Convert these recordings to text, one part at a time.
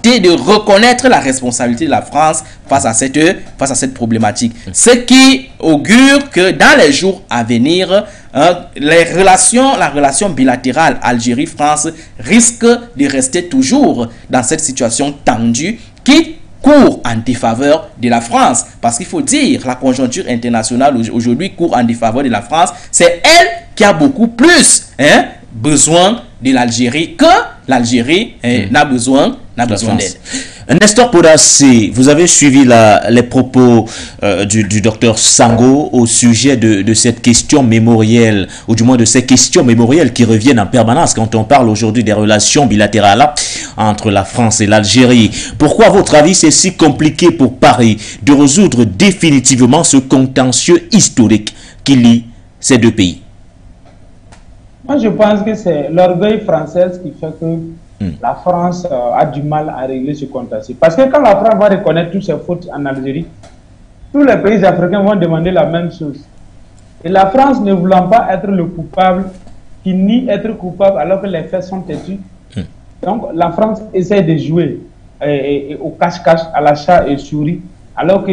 d'accepter, de reconnaître la responsabilité de la France face à cette problématique. Ce qui augure que dans les jours à venir, la relation bilatérale Algérie-France risque de rester toujours dans cette situation tendue qui court en défaveur de la France. Parce qu'il faut dire, la conjoncture internationale aujourd'hui court en défaveur de la France. C'est elle qui a beaucoup plus besoin de l'Algérie que l'Algérie n'a besoin d'aide. Nestor Podassi, vous avez suivi les propos du docteur Sango au sujet de cette question mémorielle, ou du moins de ces questions mémorielles qui reviennent en permanence quand on parle aujourd'hui des relations bilatérales entre la France et l'Algérie. Pourquoi, à votre avis, c'est si compliqué pour Paris de résoudre définitivement ce contentieux historique qui lie ces deux pays? Moi, je pense que c'est l'orgueil français qui fait que la France a du mal à régler ce contentieux. Parce que quand la France va reconnaître toutes ses fautes en Algérie, tous les pays africains vont demander la même chose. Et la France, ne voulant pas être le coupable, qui nie être coupable alors que les faits sont têtus, donc la France essaie de jouer au cache-cache, à la chat et souris, alors que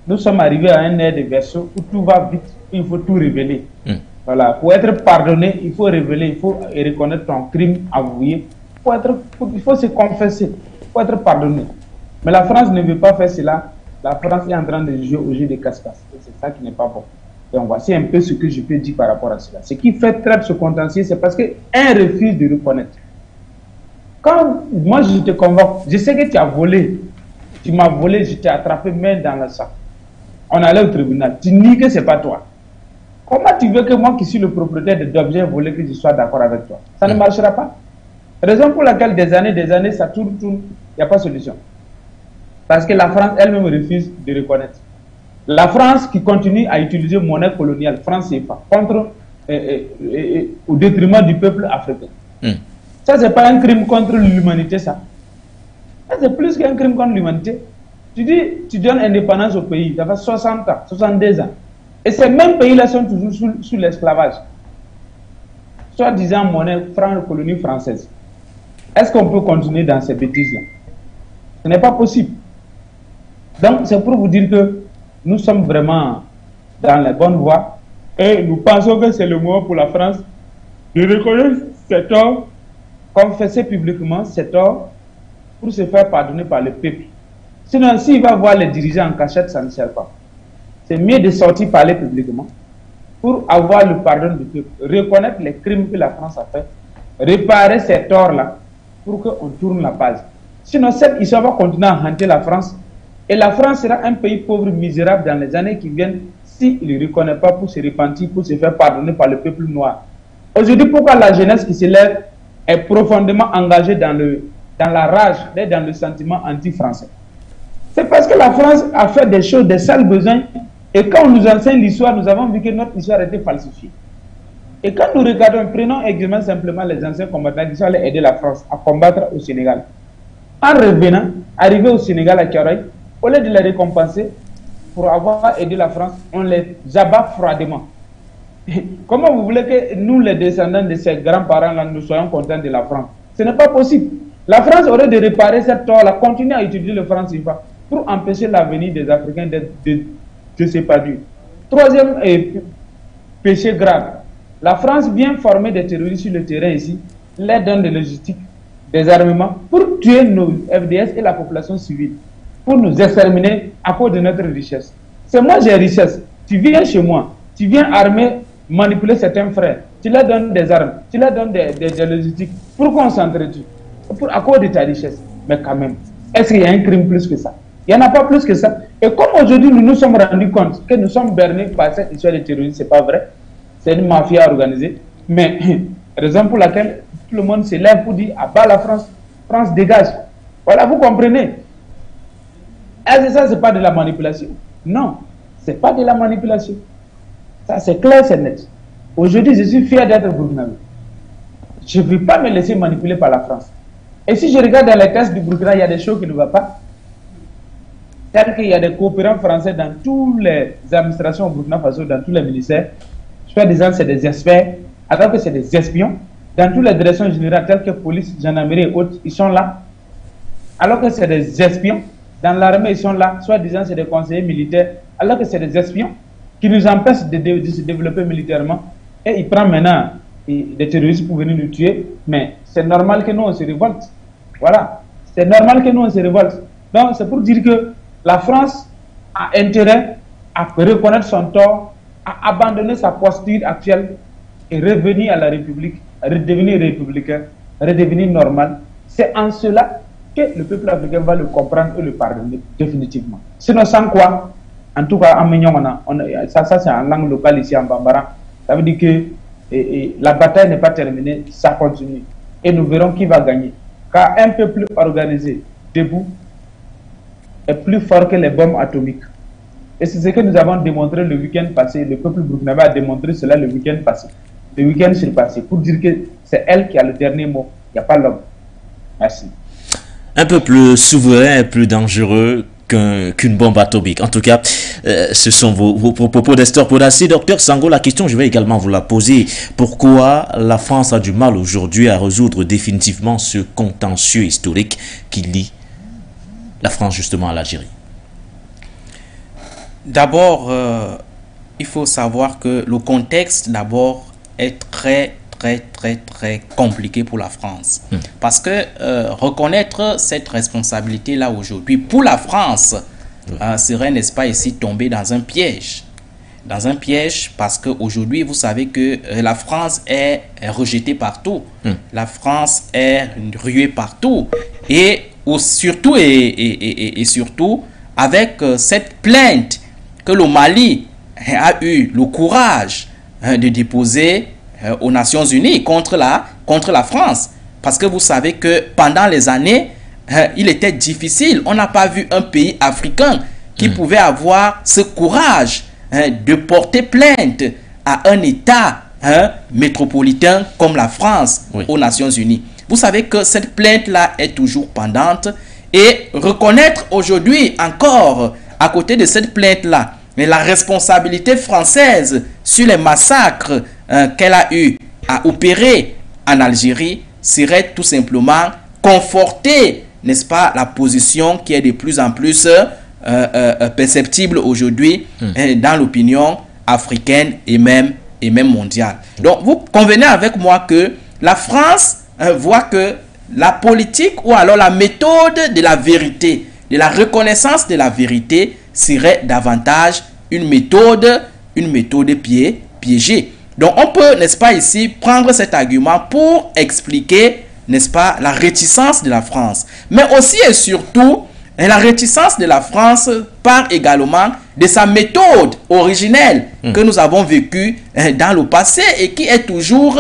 nous sommes arrivés à un air de vaisseau où tout va vite, où il faut tout révéler. Voilà. Pour être pardonné, il faut révéler, il faut reconnaître ton crime avoué. Il faut se confesser, il faut être pardonné. Mais la France ne veut pas faire cela. La France est en train de jouer au jeu des casse-casse. C'est ça qui n'est pas bon. Donc voici un peu ce que je peux dire par rapport à cela. Ce qui fait traite ce contentieux, c'est parce qu'un refuse de reconnaître. Quand moi je te convoque, je sais que tu as volé. Tu m'as volé, je t'ai attrapé main dans le sac. On allait au tribunal. Tu nies que ce n'est pas toi. Comment tu veux que moi qui suis le propriétaire d'objets volés, que je sois d'accord avec toi? Ça ne marchera pas. Raison pour laquelle des années, ça tourne, il n'y a pas de solution. Parce que la France elle-même refuse de reconnaître. La France qui continue à utiliser monnaie coloniale, franc CFA, au détriment du peuple africain. Ça, ce n'est pas un crime contre l'humanité, ça. Ça, c'est plus qu'un crime contre l'humanité. Tu dis, tu donnes indépendance au pays, ça fait 60 ans, 62 ans. Et ces mêmes pays-là sont toujours sous l'esclavage. Soit disant monnaie colonie française. Est-ce qu'on peut continuer dans ces bêtises-là? Ce n'est pas possible. Donc, c'est pour vous dire que nous sommes vraiment dans la bonne voie et nous pensons que c'est le moment pour la France de reconnaître ses torts, confesser publiquement ses torts pour se faire pardonner par le peuple. Sinon, s'il va voir les dirigeants en cachette, ça ne sert pas. C'est mieux de sortir parler publiquement pour avoir le pardon du peuple, reconnaître les crimes que la France a fait, réparer ces torts-là pour qu'on tourne la page. Sinon, cette histoire va continuer à hanter la France et la France sera un pays pauvre, misérable dans les années qui viennent s'il ne reconnaît pas pour se repentir, pour se faire pardonner par le peuple noir. Aujourd'hui, pourquoi la jeunesse qui se lève est profondément engagée dans la rage, dans le sentiment anti-français? C'est parce que la France a fait des choses, des sales besoins. Et quand on nous enseigne l'histoire, nous avons vu que notre histoire a été falsifiée. Et quand nous regardons, prenons exactement simplement les anciens combattants qui sont allés aider la France à combattre au Sénégal. En revenant, arrivés au Sénégal à Thiaroye, au lieu de les récompenser pour avoir aidé la France, on les abat froidement. Comment vous voulez que nous, les descendants de ces grands-parents-là, nous soyons contents de la France? Ce n'est pas possible. La France aurait de réparer cette tort-là, continuer à utiliser le franc CFA pour empêcher l'avenir des Africains de s'épanouir. Troisième péché grave. La France vient former des terroristes sur le terrain ici, les donne de logistique, des armements, pour tuer nos FDS et la population civile, pour nous exterminer à cause de notre richesse. C'est moi j'ai richesse. Tu viens chez moi, tu viens armer, manipuler certains frères, tu leur donnes des armes, tu leur donnes des logistiques. Pourquoi on s'entretue? À cause de ta richesse. Mais quand même, est-ce qu'il y a un crime plus que ça? Il n'y en a pas plus que ça. Et comme aujourd'hui, nous nous sommes rendus compte que nous sommes bernés par cette histoire de terrorisme, ce n'est pas vrai. C'est une mafia organisée. Mais, raison pour laquelle tout le monde se lève pour dire, à bas la France, France dégage. Voilà, vous comprenez. Est-ce que ça, ce n'est pas de la manipulation? Non, ce n'est pas de la manipulation. Ça, c'est clair, c'est net. Aujourd'hui, je suis fier d'être burkinabé. Je ne veux pas me laisser manipuler par la France. Et si je regarde dans les tests du Burkina, il y a des choses qui ne vont pas. Tel qu'il y a des coopérants français dans toutes les administrations au Burkina Faso, dans tous les ministères, soit disant c'est des experts, alors que c'est des espions, dans toutes les directions générales telles que police, gendarmerie et autres, ils sont là. alors que c'est des espions. Dans l'armée, ils sont là, soi-disant c'est des conseillers militaires, alors que c'est des espions qui nous empêchent de se développer militairement. Et ils prennent maintenant des terroristes pour venir nous tuer. Mais c'est normal que nous, on se révolte. Voilà. C'est normal que nous, on se révolte. Donc, c'est pour dire que la France a intérêt à reconnaître son tort, à abandonner sa posture actuelle et revenir à la République, à redevenir républicain, redevenir normal. C'est en cela que le peuple africain va le comprendre et le pardonner définitivement. Sinon, sans quoi, en tout cas, en Mignon, ça c'est en langue locale ici en Bambara, ça veut dire que la bataille n'est pas terminée, ça continue. Et nous verrons qui va gagner. Car un peuple organisé, debout, est plus fort que les bombes atomiques. Et c'est ce que nous avons démontré le week-end passé. Le peuple burkinabé a démontré cela le week-end passé. Le week-end surpassé. Pour dire que c'est elle qui a le dernier mot. Il n'y a pas l'homme. Merci. Un peu plus souverain et plus dangereux qu'une bombe atomique. En tout cas, ce sont vos propos d'Estor Podassi. Docteur Sango, la question, je vais également vous la poser. Pourquoi la France a du mal aujourd'hui à résoudre définitivement ce contentieux historique qui lie la France justement à l'Algérie? D'abord, il faut savoir que le contexte d'abord est très compliqué pour la France. Parce que reconnaître cette responsabilité-là aujourd'hui, pour la France, serait, n'est-ce pas, ici tomber dans un piège. Dans un piège parce qu'aujourd'hui, vous savez que la France est rejetée partout. La France est ruée partout. Et surtout, surtout, avec cette plainte que le Mali a eu le courage de déposer aux Nations Unies contre la France. Parce que vous savez que pendant les années, il était difficile. On n'a pas vu un pays africain qui pouvait avoir ce courage de porter plainte à un État métropolitain comme la France aux Nations Unies. Vous savez que cette plainte-là est toujours pendante. Et reconnaître aujourd'hui encore, à côté de cette plainte-là, mais la responsabilité française sur les massacres qu'elle a eu à opérer en Algérie serait tout simplement conforter, n'est-ce pas, la position qui est de plus en plus perceptible aujourd'hui dans l'opinion africaine et même mondiale. Donc, vous convenez avec moi que la France voit que la politique ou alors la méthode de la vérité, de la reconnaissance de la vérité serait davantage une méthode piégée. Donc on peut, n'est-ce pas, ici prendre cet argument pour expliquer, n'est-ce pas, la réticence de la France. Mais aussi et surtout, la réticence de la France part également de sa méthode originelle que nous avons vécue dans le passé et qui est toujours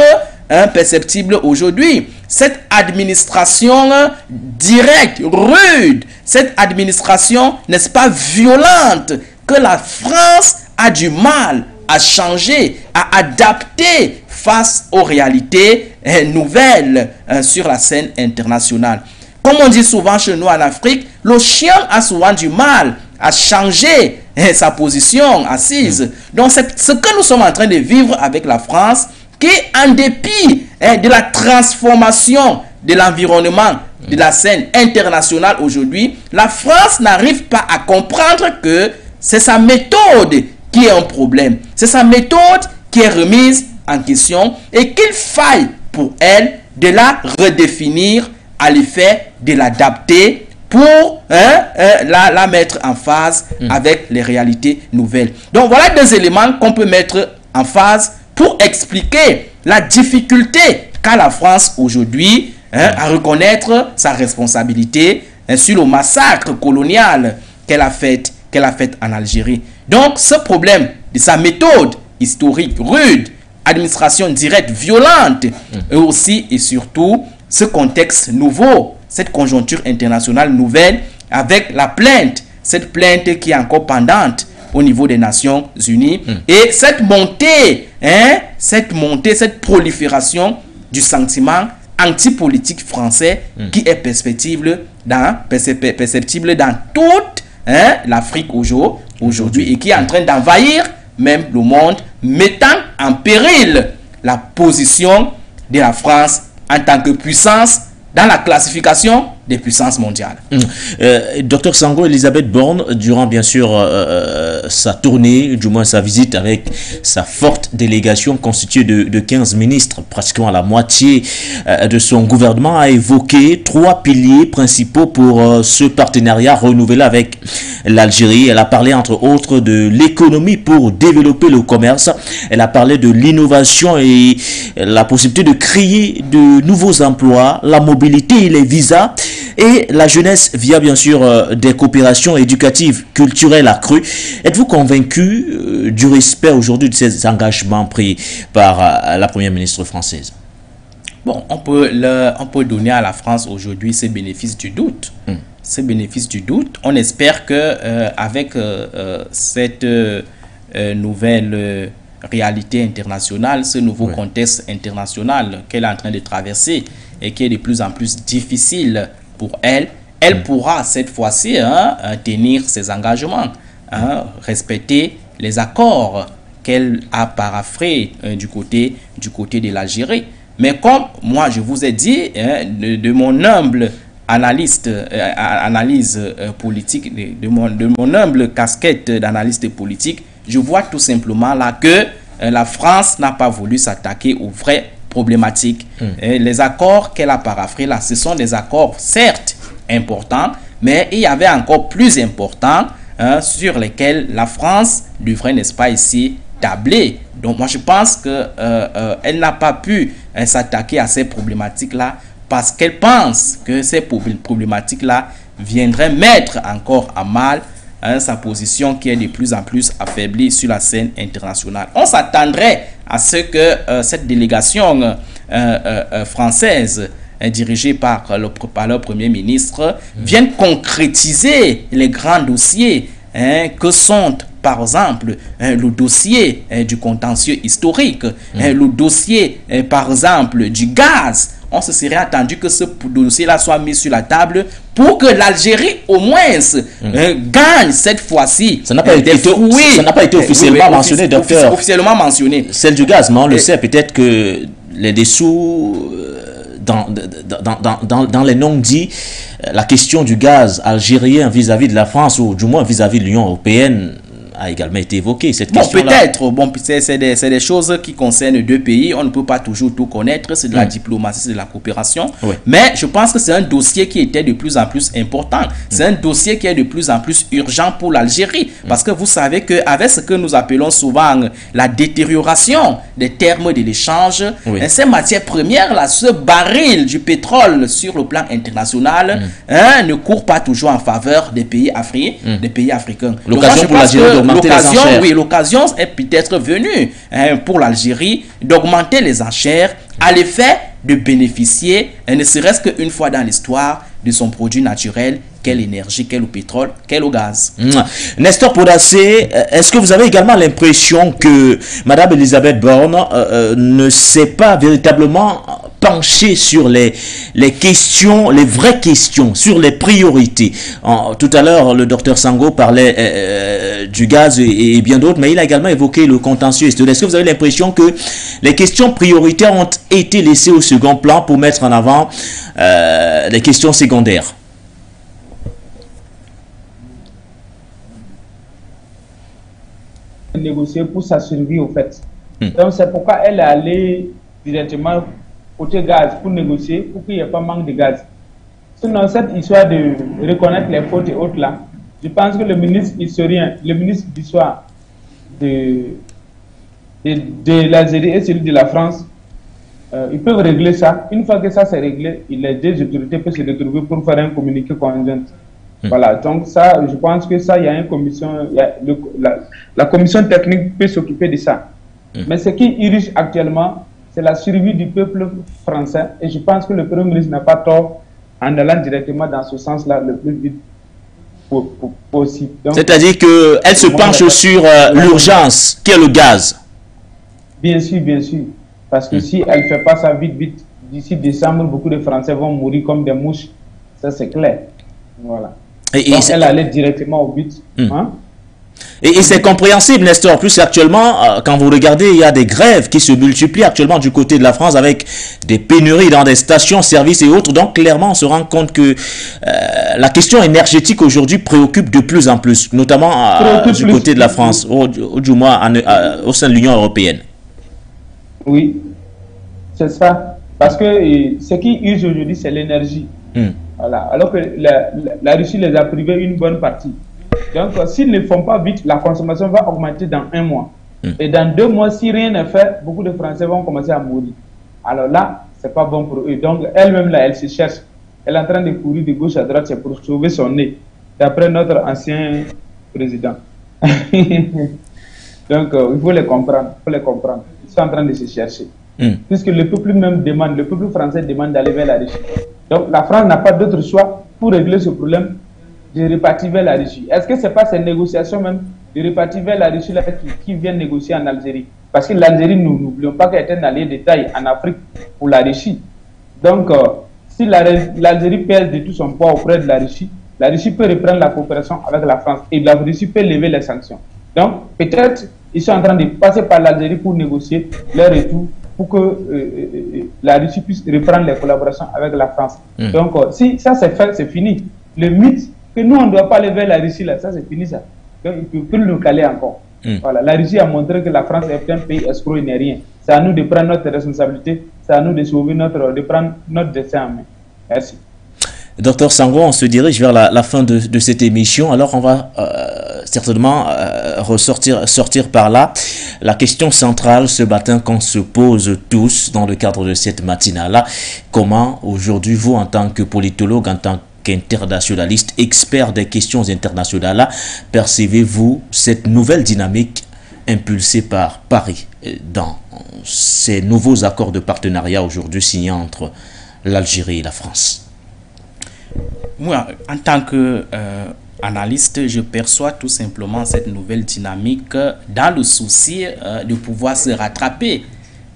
perceptible aujourd'hui. Cette administration directe, rude, cette administration, n'est-ce pas, violente, que la France a du mal à changer, à adapter face aux réalités nouvelles sur la scène internationale. Comme on dit souvent chez nous en Afrique, le chien a souvent du mal à changer sa position assise. Donc c'est ce que nous sommes en train de vivre avec la France, qui, en dépit de la transformation de l'environnement de la scène internationale aujourd'hui, la France n'arrive pas à comprendre que c'est sa méthode qui est un problème. C'est sa méthode qui est remise en question et qu'il faille pour elle de la redéfinir à l'effet de l'adapter pour la mettre en phase avec les réalités nouvelles. Donc voilà deux éléments qu'on peut mettre en phase pour expliquer la difficulté qu'a la France aujourd'hui à reconnaître sa responsabilité sur le massacre colonial qu'elle a fait en Algérie. Donc ce problème de sa méthode historique rude, administration directe violente, et aussi et surtout ce contexte nouveau, cette conjoncture internationale nouvelle avec la plainte, cette plainte qui est encore pendante au niveau des Nations Unies, et cette montée, cette prolifération du sentiment antipolitique français qui est perceptible dans toute l'Afrique aujourd'hui et qui est en train d'envahir même le monde, mettant en péril la position de la France en tant que puissance dans la classification des puissances mondiales. Docteur Sango, Elisabeth Borne, durant bien sûr sa tournée, du moins sa visite avec sa forte délégation constituée de 15 ministres, pratiquement la moitié de son gouvernement, a évoqué 3 piliers principaux pour ce partenariat renouvelé avec l'Algérie. Elle a parlé entre autres de l'économie pour développer le commerce. Elle a parlé de l'innovation et la possibilité de créer de nouveaux emplois, la mobilité et les visas, et la jeunesse via bien sûr des coopérations éducatives, culturelles accrues. Êtes-vous convaincu du respect aujourd'hui de ces engagements pris par la première ministre française? Bon, on peut donner à la France aujourd'hui ces bénéfices du doute. Ces bénéfices du doute. On espère que avec cette nouvelle réalité internationale, ce nouveau contexte international qu'elle est en train de traverser et qui est de plus en plus difficile pour elle, elle pourra cette fois-ci tenir ses engagements, respecter les accords qu'elle a paraphés du côté de l'Algérie. Mais comme moi je vous ai dit, de mon humble analyse politique, de mon humble casquette d'analyste politique, je vois tout simplement là que la France n'a pas voulu s'attaquer aux vraies problématiques. Les accords qu'elle a paraphés là, ce sont des accords certes importants, mais il y avait encore plus importants sur lesquels la France devrait, n'est-ce pas, ici tabler. Donc moi je pense que elle n'a pas pu s'attaquer à ces problématiques là parce qu'elle pense que ces problématiques là viendraient mettre encore à mal sa position qui est de plus en plus affaiblie sur la scène internationale. On s'attendrait à ce que cette délégation française dirigée par leur Premier ministre vienne concrétiser les grands dossiers que sont par exemple le dossier du contentieux historique, le dossier par exemple du gaz. On se serait attendu que ce dossier-là soit mis sur la table pour que l'Algérie, au moins, gagne cette fois-ci. Ça n'a pas été officiellement mentionné, docteur. Officiellement mentionné. Celle du gaz, mais on le sait, peut-être que les dessous, dans les non-dits, la question du gaz algérien vis-à-vis de la France, ou du moins vis-à-vis de l'Union européenne, a également été évoquée, cette question-là. Peut-être, c'est des choses qui concernent deux pays, on ne peut pas toujours tout connaître, c'est de la diplomatie, c'est de la coopération, mais je pense que c'est un dossier qui était de plus en plus important, c'est un dossier qui est de plus en plus urgent pour l'Algérie, parce que vous savez qu'avec ce que nous appelons souvent la détérioration des termes de l'échange, ces matières premières-là, ce baril du pétrole sur le plan international ne court pas toujours en faveur des pays africains. L'occasion pour l'Algérie l'occasion est peut-être venue pour l'Algérie d'augmenter les enchères à l'effet de bénéficier, ne serait-ce qu'une fois dans l'histoire, de son produit naturel, qu'est l'énergie, qu'est le pétrole, qu'est le gaz. Nestor Podassé, est-ce que vous avez également l'impression que Madame Elisabeth Borne ne s'est pas véritablement penchée sur les questions, les vraies questions, sur les priorités? Tout à l'heure, le docteur Sango parlait du gaz et bien d'autres, mais il a également évoqué le contentieux historique. Est-ce que vous avez l'impression que les questions prioritaires ont été laissées au second plan pour mettre en avant les questions secondaires? Négocier pour sa survie au fait. Donc c'est pourquoi elle est allée directement côté gaz pour négocier pour qu'il n'y ait pas manque de gaz. Sinon cette histoire de reconnaître les fautes et autres là, je pense que le ministre historien, le ministre d'histoire de l'Algérie et celui de la France, ils peuvent régler ça. Une fois que ça c'est réglé, les deux autorités peuvent se retrouver pour faire un communiqué conjoint. Voilà, donc ça, je pense que ça, il y a une commission, la commission technique peut s'occuper de ça. Mais ce qui irrige actuellement, c'est la survie du peuple français. Et je pense que le Premier ministre n'a pas tort en allant directement dans ce sens-là le plus vite possible. C'est-à-dire qu'elle se penche sur l'urgence, qui est le gaz. Bien sûr, bien sûr. Parce que si elle ne fait pas ça vite, d'ici décembre, beaucoup de Français vont mourir comme des mouches. Ça, c'est clair. Voilà. Donc, elle allait directement au but. Et c'est compréhensible, Nestor, plus actuellement, quand vous regardez, il y a des grèves qui se multiplient actuellement du côté de la France avec des pénuries dans des stations, services et autres. Donc, clairement, on se rend compte que la question énergétique aujourd'hui préoccupe de plus en plus, notamment du côté de la France, ou du moins au sein de l'Union européenne. Oui, c'est ça. Parce que ce qui use aujourd'hui, c'est l'énergie. Voilà. Alors que la Russie les a privés une bonne partie. Donc, s'ils ne font pas vite, la consommation va augmenter dans 1 mois. Et dans 2 mois, si rien n'est fait, beaucoup de Français vont commencer à mourir. Alors là, c'est pas bon pour eux. Donc, elle-même, là, elle se cherche. Elle est en train de courir de gauche à droite, c'est pour sauver son nez. D'après notre ancien président. Donc, il faut les comprendre. Ils sont en train de se chercher. Puisque le peuple même demande, le peuple français demande d'aller vers la Russie. Donc, la France n'a pas d'autre choix pour régler ce problème de repartir vers la Russie. Est-ce que ce n'est pas ces négociations même de repartir vers la Russie là, qui viennent négocier en Algérie? Parce que l'Algérie, nous n'oublions pas qu'elle est un allié de taille en Afrique pour la Russie. Donc, si l'Algérie pèse de tout son poids auprès de la Russie peut reprendre la coopération avec la France et la Russie peut lever les sanctions. Donc, peut-être ils sont en train de passer par l'Algérie pour négocier leur retour pour que la Russie puisse reprendre les collaborations avec la France. Donc, si ça c'est fait, c'est fini. Le mythe que nous, on ne doit pas aller vers la Russie, là, ça c'est fini ça. Donc, il peut plus nous caler encore. Voilà, la Russie a montré que la France est un pays escroc et n'est rien. C'est à nous de prendre notre responsabilité, c'est à nous de sauver de prendre notre destin en main. Merci. Docteur Sango, on se dirige vers la fin de cette émission. Alors, on va certainement sortir par là. La question centrale ce matin qu'on se pose tous dans le cadre de cette matinale-là, comment aujourd'hui, vous, en tant que politologue, en tant qu'internationaliste, expert des questions internationales, percevez-vous cette nouvelle dynamique impulsée par Paris dans ces nouveaux accords de partenariat aujourd'hui signés entre l'Algérie et la France? Moi, en tant qu'analyste, je perçois tout simplement cette nouvelle dynamique dans le souci de pouvoir se rattraper,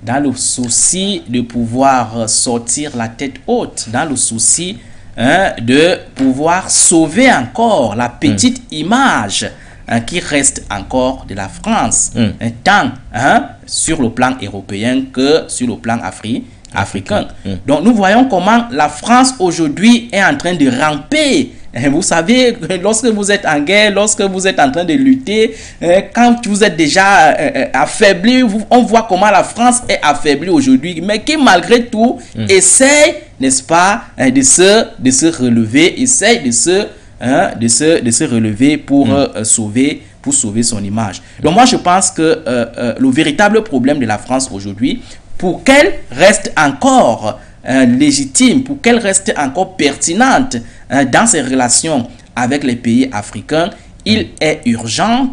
dans le souci de pouvoir sortir la tête haute, dans le souci de pouvoir sauver encore la petite image qui reste encore de la France, tant sur le plan européen que sur le plan africain. Donc nous voyons comment la France aujourd'hui est en train de ramper. Vous savez, lorsque vous êtes en guerre, lorsque vous êtes en train de lutter, quand vous êtes déjà affaibli, on voit comment la France est affaiblie aujourd'hui, mais qui malgré tout essaye, n'est-ce pas, de se relever, essaye de se relever pour sauver son image. Donc moi je pense que le véritable problème de la France aujourd'hui, pour qu'elle reste encore légitime, pour qu'elle reste encore pertinente dans ses relations avec les pays africains, il est urgent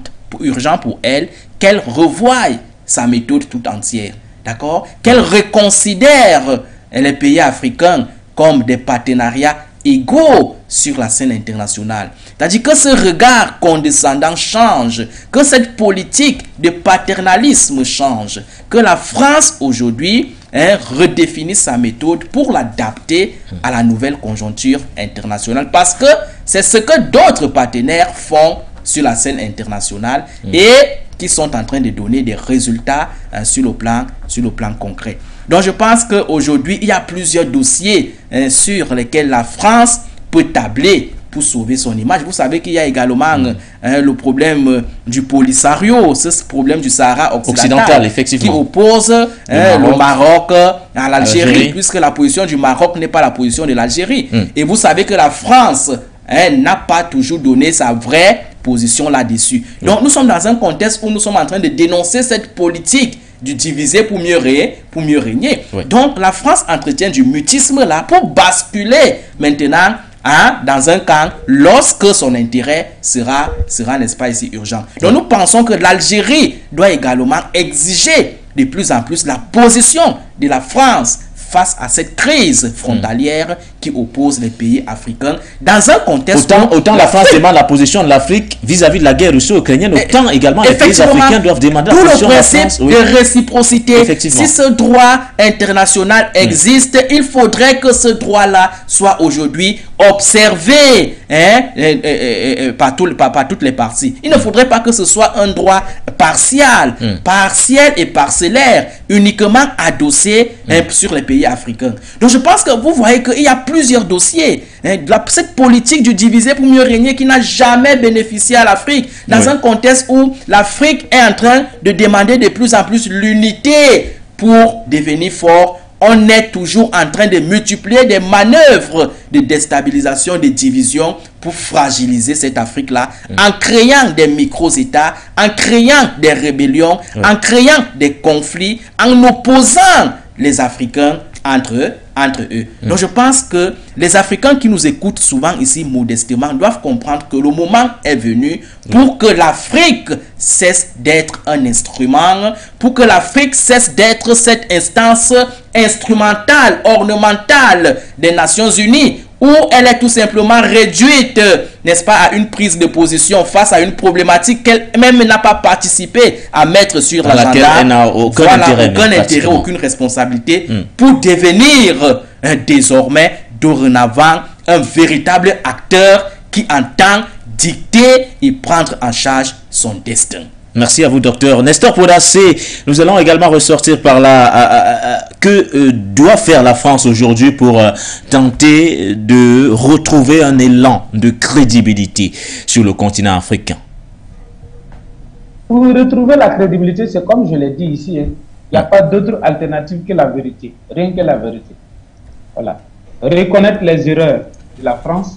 pour elle qu'elle revoie sa méthode tout entière, d'accord? Qu'elle reconsidère les pays africains comme des partenariats égaux sur la scène internationale. C'est-à-dire que ce regard condescendant change, que cette politique de paternalisme change, que la France aujourd'hui redéfinit sa méthode pour l'adapter à la nouvelle conjoncture internationale, parce que c'est ce que d'autres partenaires font sur la scène internationale et qui sont en train de donner des résultats sur le plan concret. Donc je pense qu'aujourd'hui, il y a plusieurs dossiers sur lesquels la France peut tabler pour sauver son image. Vous savez qu'il y a également le problème du Polisario, ce problème du Sahara occidental effectivement, qui oppose le Maroc à l'Algérie, puisque la position du Maroc n'est pas la position de l'Algérie. Et vous savez que la France n'a pas toujours donné sa vraie position là-dessus. Donc nous sommes dans un contexte où nous sommes en train de dénoncer cette politique du diviser pour mieux régner. Donc la France entretient du mutisme là pour basculer maintenant dans un camp lorsque son intérêt sera n'est-ce pas ici urgent. Donc nous pensons que l'Algérie doit également exiger de plus en plus la position de la France face à cette crise frontalière qui oppose les pays africains dans un contexte autant la France demande la position de l'Afrique vis-à-vis de la guerre russo-ukrainienne, autant également les pays africains doivent demander la position de la France. Tout le principe de réciprocité. Si ce droit international existe, il faudrait que ce droit-là soit aujourd'hui observé par toutes les parties. Il ne faudrait pas que ce soit un droit partiel et parcellaire, uniquement adossé sur les pays africains. Donc je pense que vous voyez qu'il y a plusieurs dossiers. Cette politique du diviser pour mieux régner qui n'a jamais bénéficié à l'Afrique, dans un contexte où l'Afrique est en train de demander de plus en plus l'unité pour devenir fort. On est toujours en train de multiplier des manœuvres de déstabilisation, de division pour fragiliser cette Afrique-là, en créant des micro-États, en créant des rébellions, en créant des conflits, en opposant les Africains entre eux. Donc je pense que les Africains qui nous écoutent souvent ici modestement doivent comprendre que le moment est venu pour que l'Afrique cesse d'être un instrument, pour que l'Afrique cesse d'être cette instance instrumentale, ornementale des Nations Unies, où elle est tout simplement réduite, n'est-ce pas, à une prise de position face à une problématique qu'elle-même n'a pas participé à mettre sur l'agenda. Elle n'a aucun intérêt, aucune responsabilité pour devenir désormais, dorénavant, un véritable acteur qui entend dicter et prendre en charge son destin. Merci à vous, docteur Nestor Podassé. Nous allons également ressortir par là que doit faire la France aujourd'hui pour tenter de retrouver un élan de crédibilité sur le continent africain. Pour retrouver la crédibilité, c'est comme je l'ai dit ici, il n'y a pas d'autre alternative que la vérité, rien que la vérité. Voilà. Reconnaître les erreurs de la France,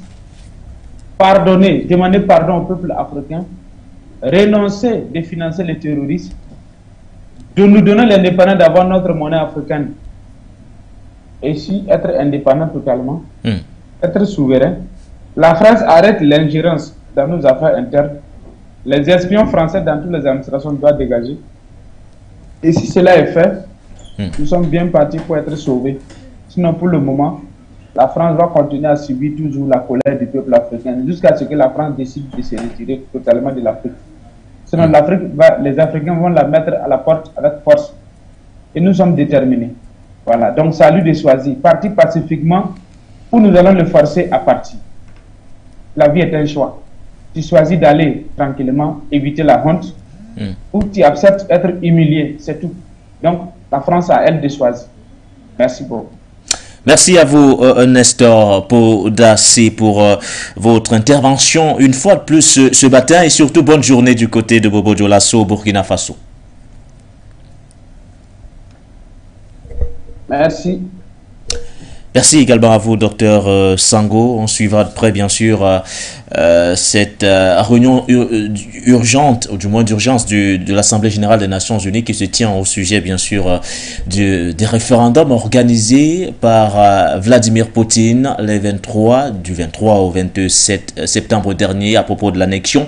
pardonner, demander pardon au peuple africain, renoncer de financer les terroristes, de nous donner l'indépendance d'avoir notre monnaie africaine, et si être indépendant totalement, être souverain. La France arrête l'ingérence dans nos affaires internes. Les espions français dans toutes les administrations doivent dégager. Et si cela est fait, nous sommes bien partis pour être sauvés. Sinon, pour le moment, la France va continuer à subir toujours la colère du peuple africain jusqu'à ce que la France décide de se retirer totalement de l'Afrique. Sinon, les Africains vont la mettre à la porte avec force. Et nous sommes déterminés. Voilà. Donc, c'est à lui de choisir. Partir pacifiquement ou nous allons le forcer à partir. La vie est un choix. Tu choisis d'aller tranquillement, éviter la honte, ou tu acceptes d'être humilié. C'est tout. Donc, la France a elle de choisir. Merci beaucoup. Merci à vous, Nestor Podassé, pour votre intervention une fois de plus ce matin, et surtout bonne journée du côté de Bobo Dioulasso, Burkina Faso. Merci. Merci également à vous, docteur Sango. On suivra de près, bien sûr, cette réunion urgente, ou du moins d'urgence de l'Assemblée générale des Nations Unies qui se tient au sujet, bien sûr, des référendums organisés par Vladimir Poutine du 23 au 27 septembre dernier à propos de l'annexion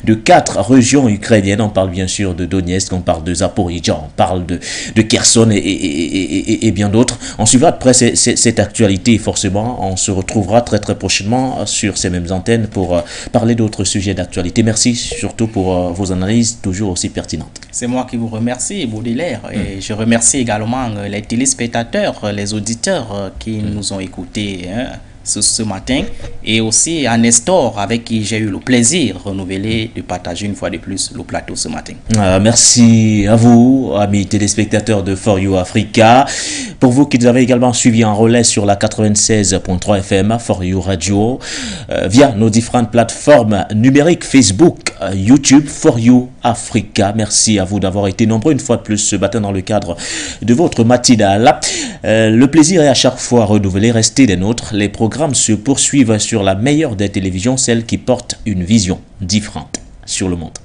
de 4 régions ukrainiennes. On parle bien sûr de Donetsk, on parle de Zaporizhzhia, on parle de Kherson et bien d'autres. On suivra de près cette actualité, forcément. On se retrouvera très prochainement sur ces mêmes antennes pour parler d'autres sujets d'actualité. Merci surtout pour vos analyses toujours aussi pertinentes. C'est moi qui vous remercie, Baudelaire. Et je remercie également les téléspectateurs, les auditeurs qui nous ont écoutés ce matin, et aussi à Nestor avec qui j'ai eu le plaisir renouvelé de partager une fois de plus le plateau ce matin. Merci à vous, amis téléspectateurs de For You Africa. Pour vous qui nous avez également suivi en relais sur la 96.3 FM For You Radio, via nos différentes plateformes numériques, Facebook, YouTube, For You Africa. Merci à vous d'avoir été nombreux une fois de plus ce matin dans le cadre de votre matinale. Le plaisir est à chaque fois renouvelé. Restez des nôtres. Les programmes se poursuivent sur la meilleure des télévisions, celle qui porte une vision différente sur le monde.